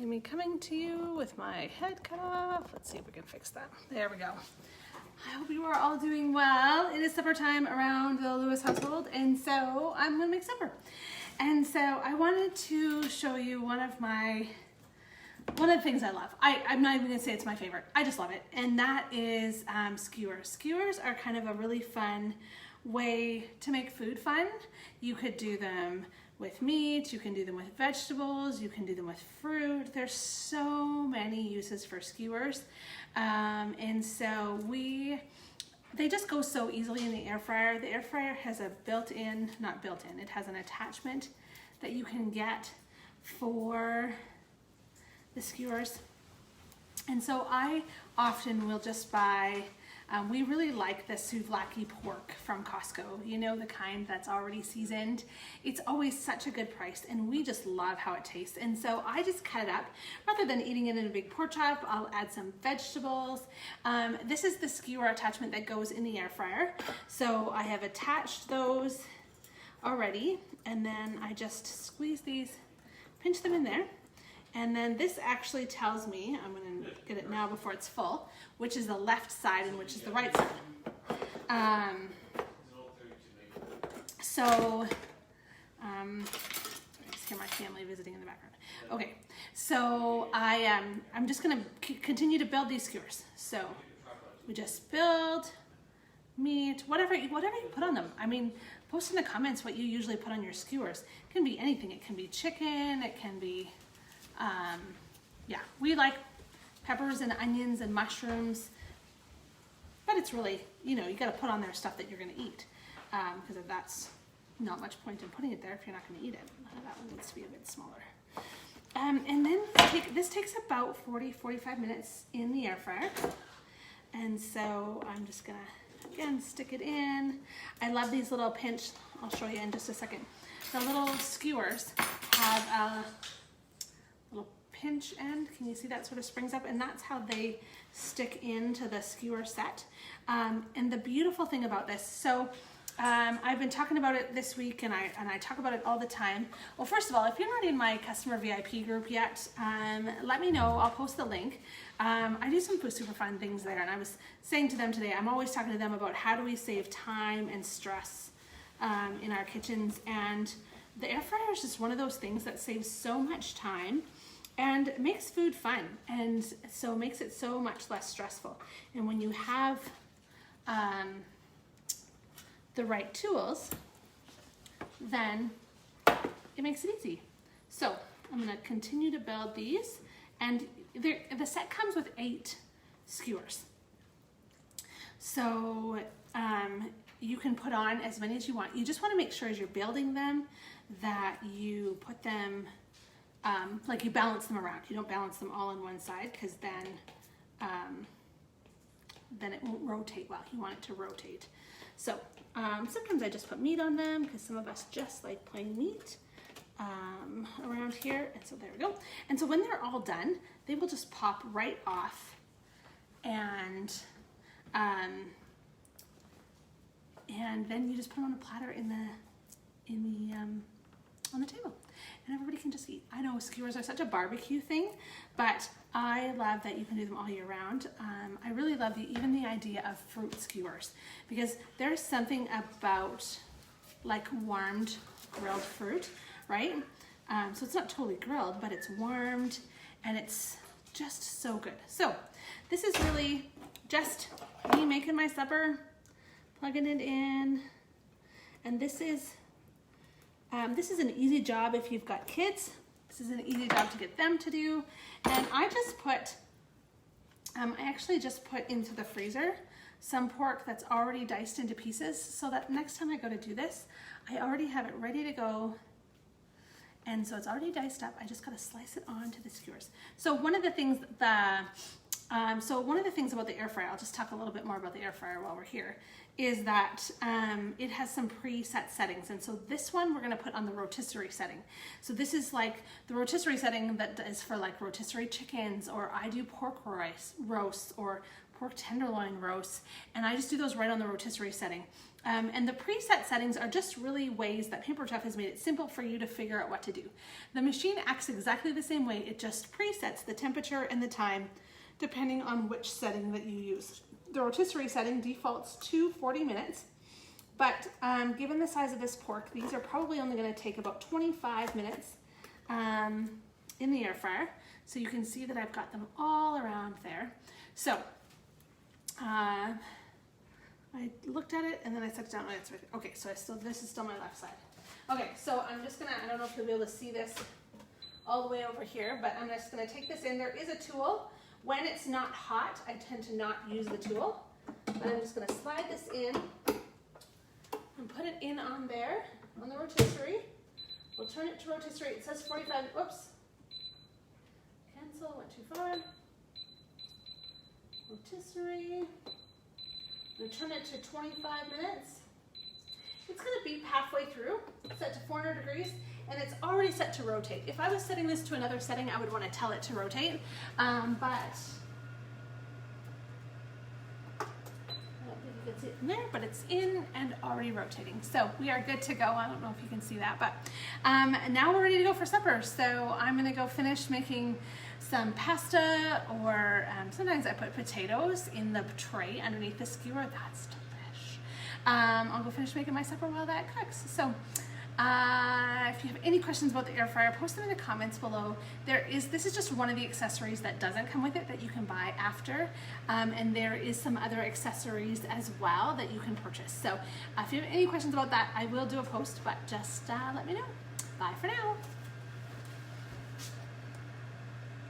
Amy coming to you with my head cut off. Let's see if we can fix that. There we go. I hope you are all doing well. It is supper time around the Lewis household, and so I'm gonna make supper. And so I wanted to show you one of the things I love. I'm not even gonna say it's my favorite. I just love it, and that is skewers. Skewers are kind of a really fun way to make food fun. You could do them with meat, you can do them with vegetables, you can do them with fruit. There's so many uses for skewers. And so they just go so easily in the air fryer. The air fryer has a it has an attachment that you can get for the skewers. And so I often will just buy, we really like the souvlaki pork from Costco, you know, the kind that's already seasoned. It's always such a good price, and we just love how it tastes. And so I just cut it up. Rather than eating it in a big pork chop, I'll add some vegetables. This is the skewer attachment that goes in the air fryer. So I have attached those already, and then I just squeeze these, pinch them in there. And then this actually tells me, I'm going to get it now before it's full, which is the left side and which is the right side. I just hear my family visiting in the background. Okay, so I'm just going to continue to build these skewers. So we just build meat, whatever you put on them. I mean, post in the comments what you usually put on your skewers. It can be anything. It can be chicken, it can be yeah, we like peppers and onions and mushrooms, but it's really, you know, you got to put on there stuff that you're going to eat, because that's not much point in putting it there if you're not going to eat it. That one needs to be a bit smaller. And then this takes about 40-45 minutes in the air fryer. And so I'm just going to, again, stick it in. I love these little pinch, I'll show you in just a second. The little skewers have a little pinch end. Can you see that sort of springs up? And that's how they stick into the skewer set. And the beautiful thing about this, so I've been talking about it this week, and I talk about it all the time. Well, first of all, if you're not in my customer VIP group yet, let me know. I'll post the link. I do some super fun things there, and I was saying to them today, I'm always talking to them about how do we save time and stress in our kitchens, and the air fryer is just one of those things that saves so much time and makes food fun, and so makes it so much less stressful. And when you have the right tools, then it makes it easy. So I'm going to continue to build these, and the set comes with 8 skewers. So you can put on as many as you want. You just want to make sure as you're building them that you put them like you balance them around. You don't balance them all on one side, because then it won't rotate well. You want it to rotate. So sometimes I just put meat on them, because some of us just like plain meat around here. And so there we go. And so when they're all done, they will just pop right off, and then you just put them on a platter on the table, and everybody can just eat. I know skewers are such a barbecue thing, but I love that you can do them all year round. I really love even the idea of fruit skewers, because there's something about like warmed grilled fruit, right? So it's not totally grilled, but it's warmed, and it's just so good. So this is really just me making my supper, plugging it in, and this is an easy job if you've got kids. This is an easy job to get them to do. And I just put, I actually just put into the freezer some pork that's already diced into pieces, so that next time I go to do this, I already have it ready to go. And so it's already diced up. I just gotta slice it onto the skewers. So one of the things about the air fryer, I'll just talk a little bit more about the air fryer while we're here, is that it has some preset settings. And so this one we're gonna put on the rotisserie setting. So this is like the rotisserie setting that is for like rotisserie chickens, or I do pork roasts or pork tenderloin roasts, and I just do those right on the rotisserie setting. And the preset settings are just really ways that Paper Chef has made it simple for you to figure out what to do. The machine acts exactly the same way, it just presets the temperature and the time depending on which setting that you use. The rotisserie setting defaults to 40 minutes, but given the size of this pork, these are probably only going to take about 25 minutes in the air fryer. So you can see that I've got them all around there. So I looked at it and then I set it down. Okay, so this is still my left side. Okay, so I'm just gonna, I don't know if you'll be able to see this all the way over here, but I'm just gonna take this in. There is a tool. When it's not hot, I tend to not use the tool. But I'm just gonna slide this in and put it in on there, on the rotisserie. We'll turn it to rotisserie. It says 45, whoops. Cancel, went too far. Rotisserie. I'm going to turn it to 25 minutes. It's going to beep halfway through, set to 400 degrees, and it's already set to rotate. If I was setting this to another setting, I would want to tell it to rotate, but I don't think you can see it from there, but it's in and already rotating. So we are good to go. I don't know if you can see that, but now we're ready to go for supper. So I'm going to go finish making some pasta, or sometimes I put potatoes in the tray underneath the skewer. That's delish. I'll go finish making my supper while that cooks. So if you have any questions about the air fryer, post them in the comments below. This is just one of the accessories that doesn't come with it that you can buy after, and there is some other accessories as well that you can purchase. So if you have any questions about that, I will do a post, but just let me know. Bye for now.